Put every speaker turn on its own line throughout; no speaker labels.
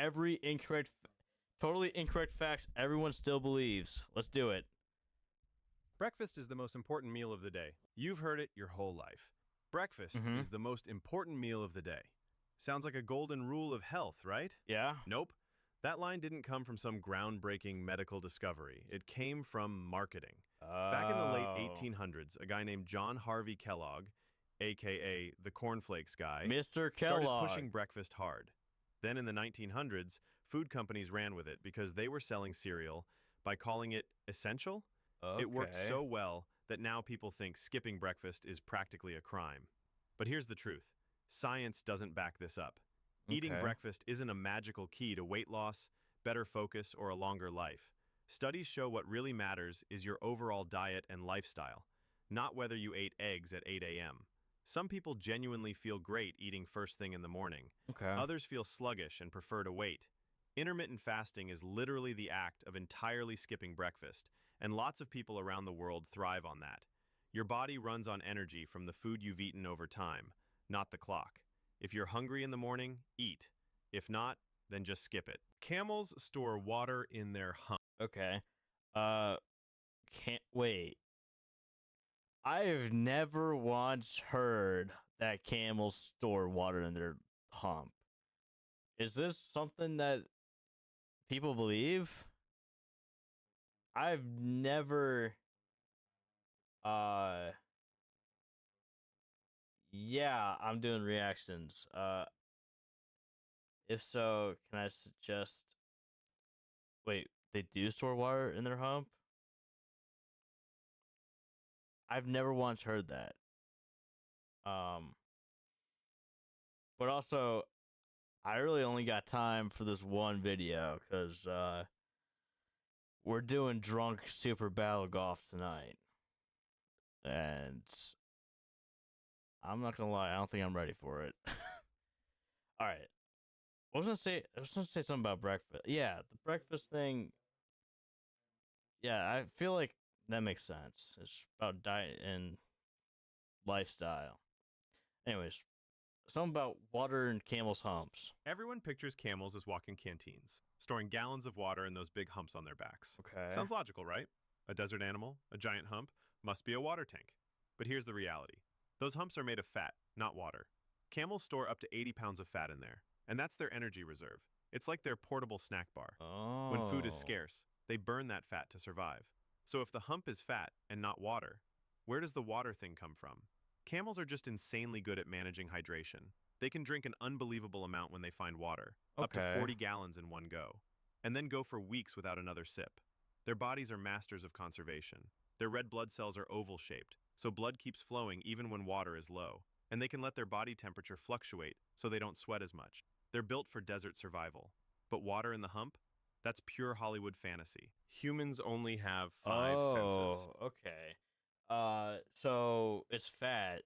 every totally incorrect facts everyone still believes. Let's do it.
Breakfast is the most important meal of the day. You've heard it your whole life. Breakfast is the most important meal of the day. Sounds like a golden rule of health, right?
Yeah.
Nope. That line didn't come from some groundbreaking medical discovery. It came from marketing. Back in the late 1800s, a guy named John Harvey Kellogg, aka the Cornflakes guy,
Mr.
started
Kellogg.
pushing breakfast hard. Then in the 1900s, food companies ran with it because they were selling cereal by calling it essential.
Okay.
It worked so well that now people think skipping breakfast is practically a crime. But here's the truth. Science doesn't back this up. Eating breakfast isn't a magical key to weight loss, better focus, or a longer life. Studies show what really matters is your overall diet and lifestyle, not whether you ate eggs at 8 a.m. Some people genuinely feel great eating first thing in the morning.
Okay.
Others feel sluggish and prefer to wait. Intermittent fasting is literally the act of entirely skipping breakfast, and lots of people around the world thrive on that. Your body runs on energy from the food you've eaten over time, not the clock. If you're hungry in the morning, eat. If not, then just skip it. Camels store water in their hump.
Okay. Can't wait. I've never once heard that camels store water in their hump. Is this something that people believe? I've never yeah, I'm doing reactions. If so, can I suggest wait, they do store water in their hump? I've never once heard that. But also, I really only got time for this one video because we're doing drunk super battle golf tonight, and I'm not gonna lie, I don't think I'm ready for it. All right, I was gonna say something about breakfast. Yeah, the breakfast thing. Yeah, I feel like that makes sense. It's about diet and lifestyle. Anyways, something about water and camels' humps.
Everyone pictures camels as walking canteens, storing gallons of water in those big humps on their backs.
Okay.
Sounds logical, right? A desert animal, a giant hump, must be a water tank. But here's the reality. Those humps are made of fat, not water. Camels store up to 80 pounds of fat in there, and that's their energy reserve. It's like their portable snack bar.
Oh.
When food is scarce, they burn that fat to survive. So if the hump is fat and not water, where does the water thing come from? Camels are just insanely good at managing hydration. They can drink an unbelievable amount when they find water, up to 40 gallons in one go, and then go for weeks without another sip. Their bodies are masters of conservation. Their red blood cells are oval-shaped, so blood keeps flowing even when water is low, and they can let their body temperature fluctuate so they don't sweat as much. They're built for desert survival. But water in the hump? That's pure Hollywood fantasy. Humans only have 5 senses.
Oh, okay. So it's fat.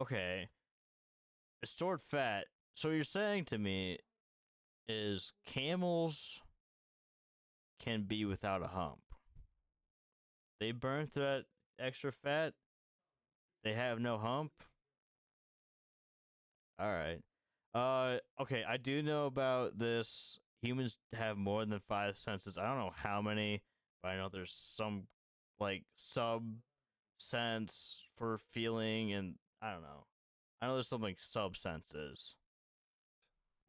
Okay. It's stored fat. So what you're saying to me is camels can be without a hump. They burn through that extra fat. They have no hump. All right. Okay, I do know about this. Humans have more than 5 senses. I don't know how many, but I know there's some like sub sense for feeling, and I don't know. I know there's something sub senses.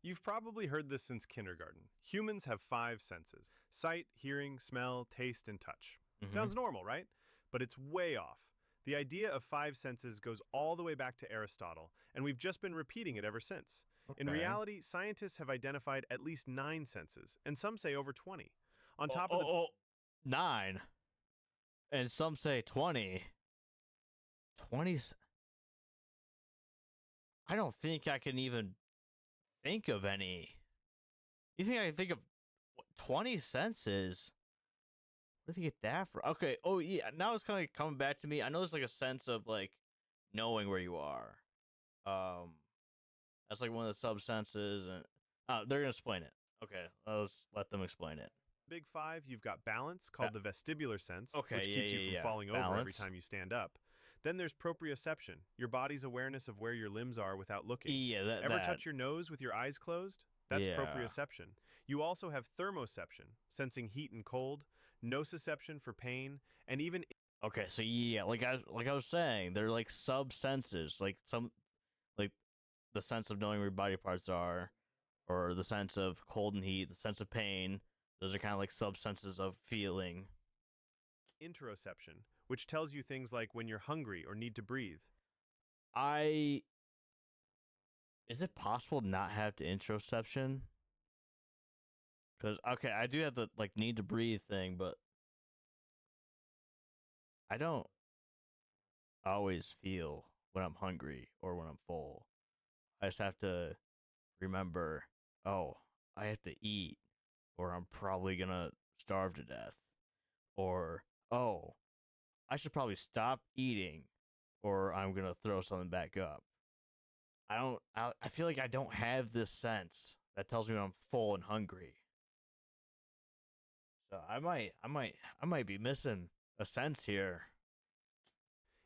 You've probably heard this since kindergarten. Humans have 5 senses: sight, hearing, smell, taste, and touch. Sounds normal, right? But it's way off. The idea of 5 senses goes all the way back to Aristotle, and we've just been repeating it ever since. In reality, scientists have identified at least 9 senses, and some say over 20. On top of the
9. And some say 20. 20. I don't think I can even think of any. You think I can think of 20 senses? Where did you get that from? Okay. Oh, yeah. Now it's kind of coming back to me. I know there's like a sense of like knowing where you are. That's like one of the sub senses, and they're gonna explain it. Okay, let's let them explain it.
Big 5, you've got balance, called the vestibular sense, which keeps you from falling over every time you stand up. Then there's proprioception, your body's awareness of where your limbs are without looking.
Yeah,
Ever touch your nose with your eyes closed? That's proprioception. You also have thermoception, sensing heat and cold, nociception for pain, and even
Okay, so yeah, like I was saying, they're like sub senses, like the sense of knowing where your body parts are, or the sense of cold and heat, the sense of pain. Those are kind of like sub senses of feeling.
interoception, which tells you things like when you're hungry or need to breathe.
I Is it possible to not have the introception? Because okay, I do have the like need to breathe thing, but I don't always feel when I'm hungry or when I'm full. I just have to remember, oh, I have to eat, or I'm probably gonna starve to death, or oh, I should probably stop eating, or I'm gonna throw something back up. I feel like I don't have this sense that tells me when I'm full and hungry. So I might be missing a sense here.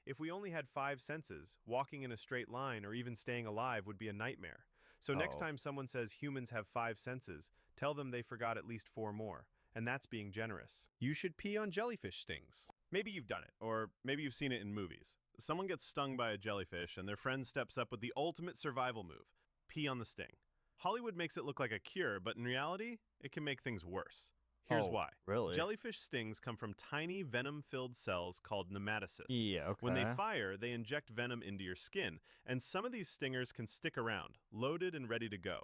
If we only had 5 senses, walking in a straight line or even staying alive would be a nightmare. So next
Oh,
time someone says humans have 5 senses, tell them they forgot at least 4 more, and that's being generous. You should pee on jellyfish stings. Maybe you've done it, or maybe you've seen it in movies. Someone gets stung by a jellyfish and their friend steps up with the ultimate survival move, pee on the sting. Hollywood makes it look like a cure, but in reality, it can make things worse. Here's
oh,
why.
really?
Jellyfish stings come from tiny venom-filled cells called nematocysts.
Yeah,
When they
okay.
fire, they inject venom into your skin, and some of these stingers can stick around, loaded and ready to go.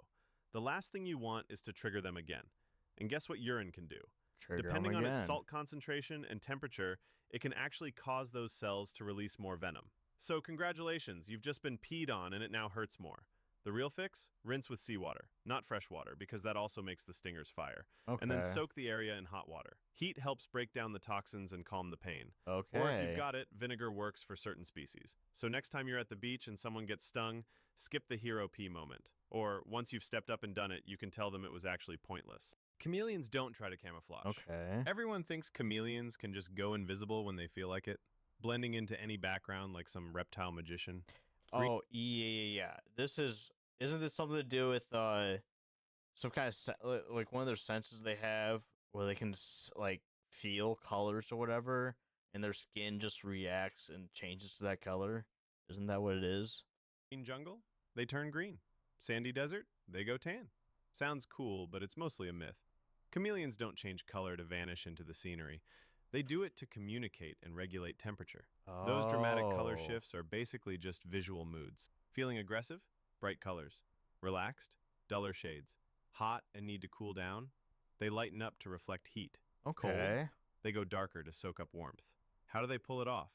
The last thing you want is to trigger them again. And guess what urine can do?
Trigger them
Depending on its
again.
salt concentration and temperature, it can actually cause those cells to release more venom. So congratulations, you've just been peed on and it now hurts more. The real fix? Rinse with seawater, not fresh water, because that also makes the stingers fire. And then
Okay.
soak the area in hot water. Heat helps break down the toxins and calm the pain. Or if you've
Okay.
got it, vinegar works for certain species. So next time you're at the beach and someone gets stung, skip the hero pee moment. Or once you've stepped up and done it, you can tell them it was actually pointless. Chameleons don't try to camouflage.
Okay.
Everyone thinks chameleons can just go invisible when they feel like it, blending into any background like some reptile magician.
Oh, yeah. Isn't this something to do with some kind of like one of their senses they have where they can like feel colors or whatever, and their skin just reacts and changes to that color? Isn't that what it is?
Green jungle, they turn green. Sandy desert, they go tan. Sounds cool, but it's mostly a myth. Chameleons don't change color to vanish into the scenery. They do it to communicate and regulate temperature. Those dramatic color
Oh.
shifts are basically just visual moods. Feeling aggressive? Bright colors. Relaxed? Duller shades. Hot and need to cool down? They lighten up to reflect heat. Cold?
Okay.
They go darker to soak up warmth. How do they pull it off?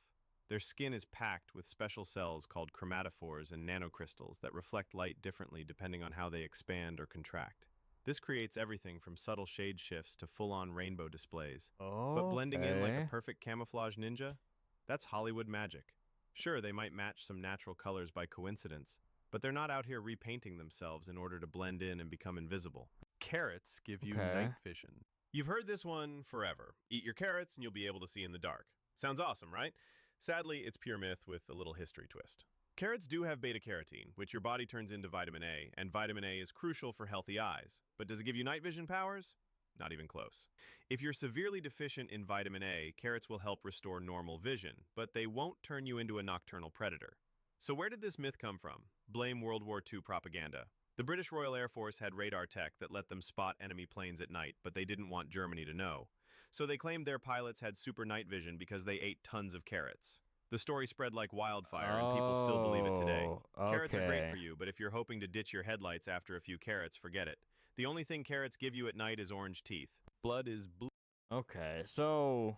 Their skin is packed with special cells called chromatophores and nanocrystals that reflect light differently depending on how they expand or contract. This creates everything from subtle shade shifts to full-on rainbow displays. But blending in like a
Okay.
perfect camouflage ninja? That's Hollywood magic. Sure, they might match some natural colors by coincidence, but they're not out here repainting themselves in order to blend in and become invisible. Carrots give you
Okay.
night vision. You've heard this one forever. Eat your carrots and you'll be able to see in the dark. Sounds awesome, right? Sadly, it's pure myth with a little history twist. Carrots do have beta carotene, which your body turns into vitamin A, and vitamin A is crucial for healthy eyes. But does it give you night vision powers? Not even close. If you're severely deficient in vitamin A, carrots will help restore normal vision, but they won't turn you into a nocturnal predator. So where did this myth come from? Blame World War II propaganda. The British Royal Air Force had radar tech that let them spot enemy planes at night, but they didn't want Germany to know. So they claimed their pilots had super night vision because they ate tons of carrots. The story spread like wildfire, and people still believe it today.
Oh,
Carrots are great
okay.
for you, but if you're hoping to ditch your headlights after a few carrots, forget it. The only thing carrots give you at night is orange teeth. Blood is blue.
Okay. So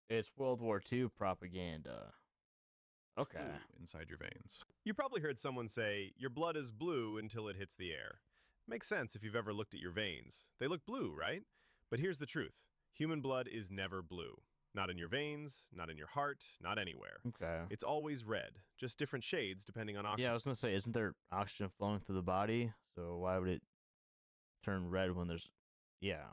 it's World War II propaganda. Okay.
Inside your veins. You probably heard someone say, your blood is blue until it hits the air. Makes sense if you've ever looked at your veins. They look blue, right? But here's the truth. Human blood is never blue. Not in your veins, not in your heart, not anywhere.
Okay.
It's always red, just different shades depending on
Yeah, I
oxygen
was gonna say, isn't there oxygen flowing through the body? So why would it turn red when there's? Yeah.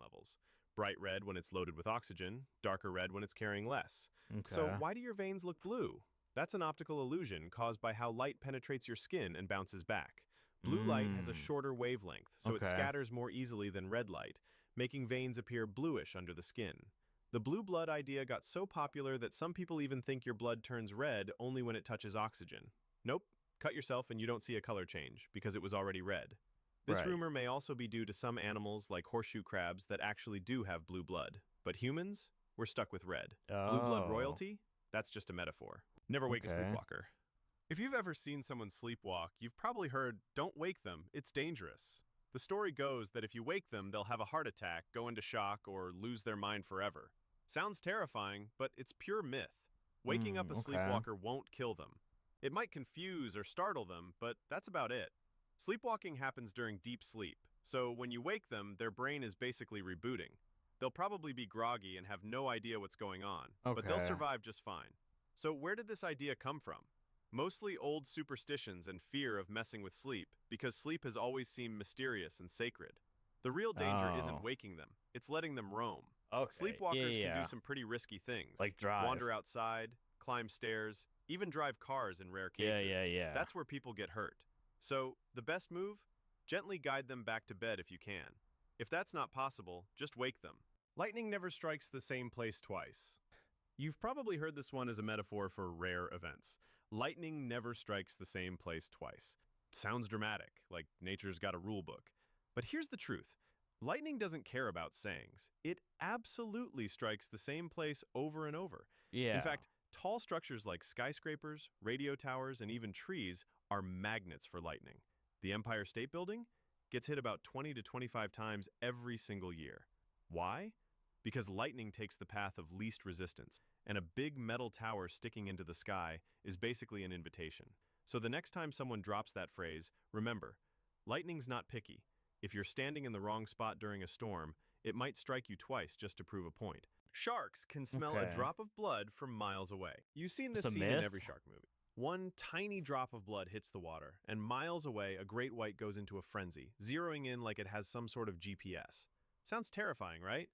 levels. Bright red when it's loaded with oxygen, darker red when it's carrying less. So
Okay.
why do your veins look blue? That's an optical illusion caused by how light penetrates your skin and bounces back. Blue light has a shorter wavelength, so it
Okay.
scatters more easily than red light, making veins appear bluish under the skin. The blue blood idea got so popular that some people even think your blood turns red only when it touches oxygen. Nope, cut yourself and you don't see a color change, because it was already red. This
Right.
rumor may also be due to some animals like horseshoe crabs that actually do have blue blood. But humans, we're stuck with red. Blue blood
Oh.
royalty? That's just a metaphor. Never wake a
Okay.
sleepwalker. If you've ever seen someone sleepwalk, you've probably heard, "Don't wake them, it's dangerous." The story goes that if you wake them, they'll have a heart attack, go into shock, or lose their mind forever. Sounds terrifying, but it's pure myth. Waking up a
Okay.
sleepwalker won't kill them. It might confuse or startle them, but that's about it. Sleepwalking happens during deep sleep, so when you wake them, their brain is basically rebooting. They'll probably be groggy and have no idea what's going on, but they'll
Okay.
survive just fine. So where did this idea come from? Mostly old superstitions and fear of messing with sleep, because sleep has always seemed mysterious and sacred. The real danger
Oh.
isn't waking them, it's letting them roam.
Okay.
Sleepwalkers
yeah.
can do some pretty risky things.
Like drive.
Wander outside, climb stairs, even drive cars in rare
Yeah,
cases.
yeah.
That's where people get hurt. So, the best move? Gently guide them back to bed if you can. If that's not possible, just wake them. Lightning never strikes the same place twice. You've probably heard this one as a metaphor for rare events. Lightning never strikes the same place twice. Sounds dramatic, like nature's got a rule book. But here's the truth. Lightning doesn't care about sayings. It absolutely strikes the same place over and over.
Yeah.
In fact, tall structures like skyscrapers, radio towers, and even trees are magnets for lightning. The Empire State Building gets hit about 20 to 25 times every single year. Why? Because lightning takes the path of least resistance, and a big metal tower sticking into the sky is basically an invitation. So the next time someone drops that phrase, remember, lightning's not picky. If you're standing in the wrong spot during a storm, it might strike you twice just to prove a point. Sharks can smell a
Okay.
drop of blood from miles away. You've seen this
It's a
scene in
myth?
every shark movie. One tiny drop of blood hits the water, and miles away, a great white goes into a frenzy, zeroing in like it has some sort of GPS. Sounds terrifying, right?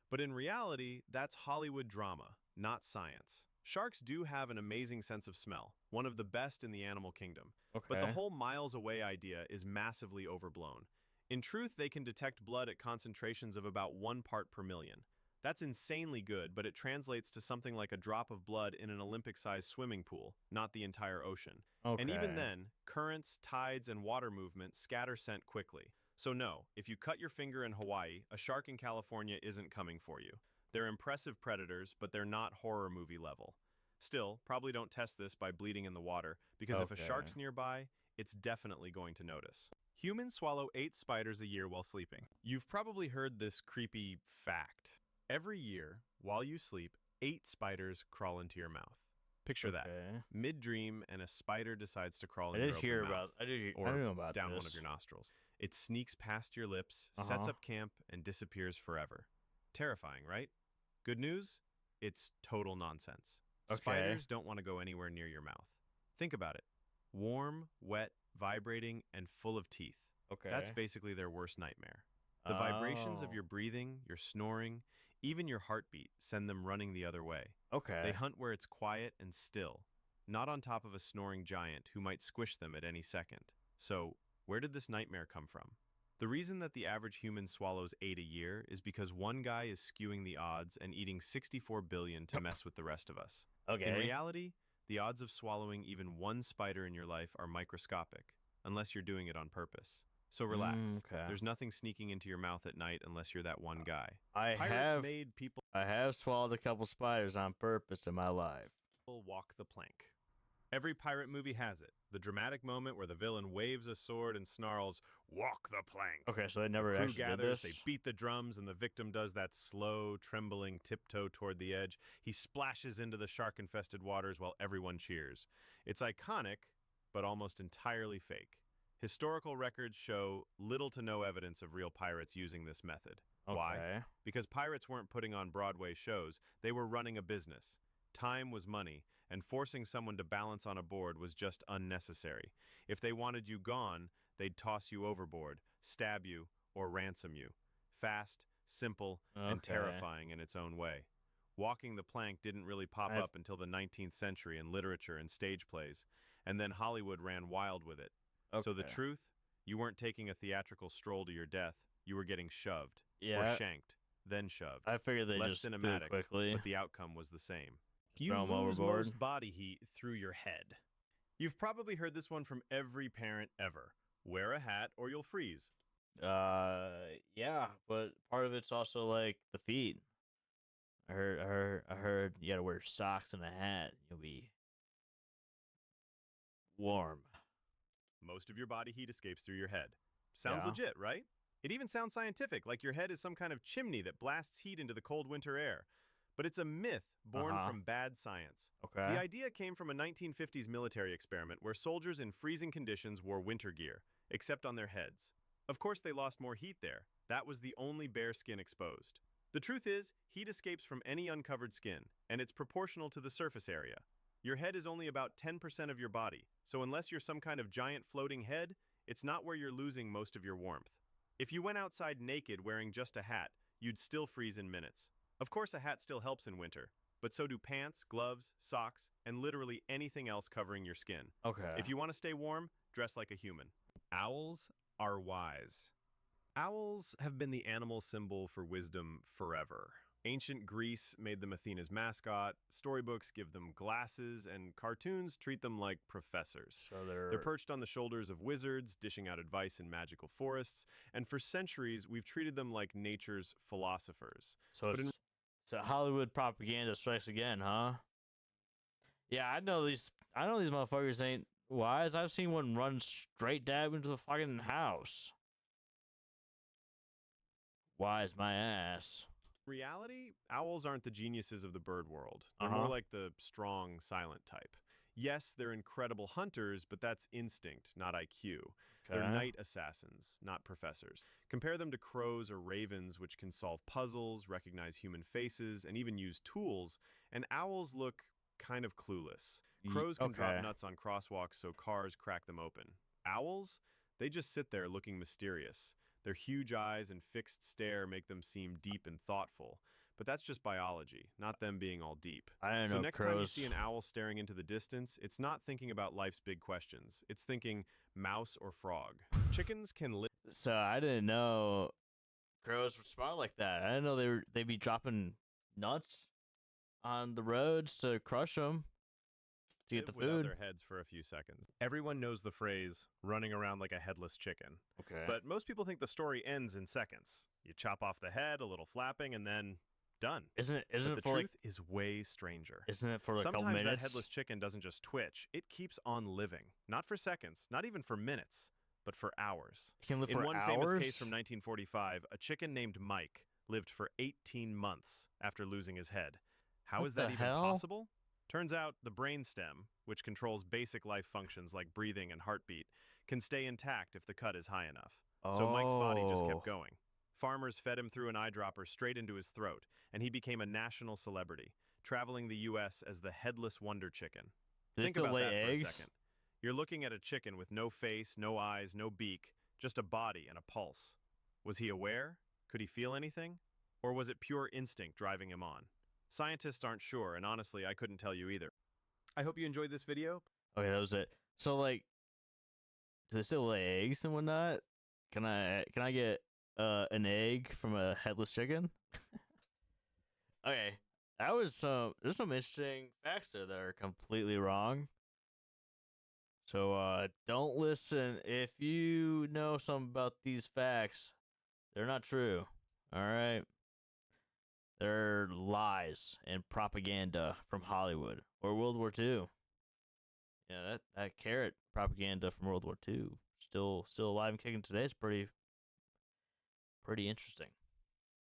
But in reality, that's Hollywood drama, not science. Sharks do have an amazing sense of smell, one of the best in the animal kingdom.
Okay.
But the whole miles away idea is massively overblown. In truth, they can detect blood at concentrations of about 1 part per million. That's insanely good, but it translates to something like a drop of blood in an Olympic-sized swimming pool, not the entire ocean.
Okay.
And even then, currents, tides, and water movement scatter scent quickly. So no, if you cut your finger in Hawaii, a shark in California isn't coming for you. They're impressive predators, but they're not horror movie level. Still, probably don't test this by bleeding in the water, because if a
Okay.
shark's nearby, it's definitely going to notice. Humans swallow 8 spiders a year while sleeping. You've probably heard this creepy fact. Every year, while you sleep, 8 spiders crawl into your mouth. Picture that.
Okay.
Mid-dream, and a spider decides to crawl
I
in
did
your
hear
open mouth,
about. I did.
or
I know about
down
this.
one of your nostrils. It sneaks past your lips, sets
Uh-huh.
up camp, and disappears forever. Terrifying, right? Good news? It's total nonsense.
Okay.
Spiders don't want to go anywhere near your mouth. Think about it. Warm, wet, vibrating, and full of teeth.
Okay.
That's basically their worst nightmare. The vibrations of
Oh.
your breathing, your snoring, even your heartbeat send them running the other way.
Okay.
They hunt where it's quiet and still, not on top of a snoring giant who might squish them at any second. So, where did this nightmare come from? The reason that the average human swallows 8 a year is because one guy is skewing the odds and eating 64 billion to mess with the rest of us.
Okay.
In reality, the odds of swallowing even one spider in your life are microscopic, unless you're doing it on purpose. So relax.
Okay.
There's nothing sneaking into your mouth at night unless you're that one guy.
I
Pirates made people
have swallowed a couple spiders on purpose in my life.
walk the plank. Every pirate movie has it. The dramatic moment where the villain waves a sword and snarls, "Walk the plank."
Okay, so they
The
never
crew
actually
gathers,
did
they
this.
beat the drums, and the victim does that slow, trembling tiptoe toward the edge. He splashes into the shark-infested waters while everyone cheers. It's iconic, but almost entirely fake. Historical records show little to no evidence of real pirates using this method. Why?
Okay.
Because pirates weren't putting on Broadway shows, they were running a business. Time was money, and forcing someone to balance on a board was just unnecessary. If they wanted you gone, they'd toss you overboard, stab you, or ransom you. Fast, simple, and
Okay.
terrifying in its own way. Walking the plank didn't really pop
I've-
up until the 19th century in literature and stage plays, and then Hollywood ran wild with it. So the
Okay.
truth? You weren't taking a theatrical stroll to your death, you were getting shoved, or
Yeah,
shanked, then shoved.
I figured they
Less
just do it
cinematic,
quickly.
but the outcome was the same.
Just
You
throw 'em
lose
overboard.
most body heat through your head. You've probably heard this one from every parent ever. Wear a hat or you'll freeze.
Yeah, but part of it's also like the feet. I heard you gotta wear socks and a hat. You'll be warm.
Most of your body heat escapes through your head. Sounds
Yeah.
legit, right? It even sounds scientific, like your head is some kind of chimney that blasts heat into the cold winter air. But it's a myth born
Uh-huh.
from bad science. The
Okay.
idea came from a 1950s military experiment where soldiers in freezing conditions wore winter gear, except on their heads. Of course, they lost more heat there. That was the only bare skin exposed. The truth is, heat escapes from any uncovered skin, and it's proportional to the surface area. Your head is only about 10% of your body, so unless you're some kind of giant floating head, it's not where you're losing most of your warmth. If you went outside naked wearing just a hat, you'd still freeze in minutes. Of course, a hat still helps in winter, but so do pants, gloves, socks, and literally anything else covering your skin.
Okay.
If you want to stay warm, dress like a human. Owls are wise. Owls have been the animal symbol for wisdom forever. Ancient Greece made them Athena's mascot, storybooks give them glasses, and cartoons treat them like professors.
So
They're perched on the shoulders of wizards, dishing out advice in magical forests, and for centuries we've treated them like nature's philosophers.
so
But in
so Hollywood propaganda strikes again, huh? Yeah, I know these. I know these motherfuckers ain't wise. I've seen one run straight dab into the fucking house. Wise my ass.
reality, owls aren't the geniuses of the bird world. They're
Uh-huh.
more like the strong, silent type. Yes, they're incredible hunters, but that's instinct, not IQ. They're
Okay.
night assassins, not professors. Compare them to crows or ravens, which can solve puzzles, recognize human faces, and even use tools, and owls look kind of clueless. Crows can drop
Okay.
nuts on crosswalks so cars crack them open. Owls? They just sit there looking mysterious. Their huge eyes and fixed stare make them seem deep and thoughtful. But that's just biology, not them being all deep.
I don't
So
know
next time you
crows.
see an owl staring into the distance, it's not thinking about life's big questions. It's thinking mouse or frog. Chickens can live.
So I didn't know crows were smart like that. I didn't know they'd be dropping nuts on the roads to crush them to get the
Without
food.
their heads for a few seconds. Everyone knows the phrase, running around like a headless chicken.
Okay.
But most people think the story ends in seconds. You chop off the head, a little flapping, and then done.
isn't
But
it
the
for like
truth is way stranger.
isn't it for like a couple
Sometimes that
minutes?
headless chicken doesn't just twitch, it keeps on living. Not for seconds, not even for minutes, but for hours.
It can live
In
for
one
hours.
famous case from 1945, a chicken named Mike lived for 18 months after losing his head. How
What
is that
the
even
hell?
possible? Turns out the brainstem, which controls basic life functions like breathing and heartbeat, can stay intact if the cut is high enough. So Mike's body just
Oh.
kept going. Farmers fed him through an eyedropper straight into his throat, and he became a national celebrity, traveling the U.S. as the headless wonder chicken.
Do they
Think
still
about
lay
that
eggs?
for a second. You're looking at a chicken with no face, no eyes, no beak, just a body and a pulse. Was he aware? Could he feel anything? Or was it pure instinct driving him on? Scientists aren't sure, and honestly, I couldn't tell you either. I hope you enjoyed this video.
Okay, that was it. So like, do they still lay eggs and whatnot? Can I get an egg from a headless chicken? Okay, that was there's some interesting facts there that are completely wrong. So don't listen if you know something about these facts. They're not true. All right. They're lies and propaganda from Hollywood or World War II. Yeah, that carrot propaganda from World War II still alive and kicking today is pretty interesting.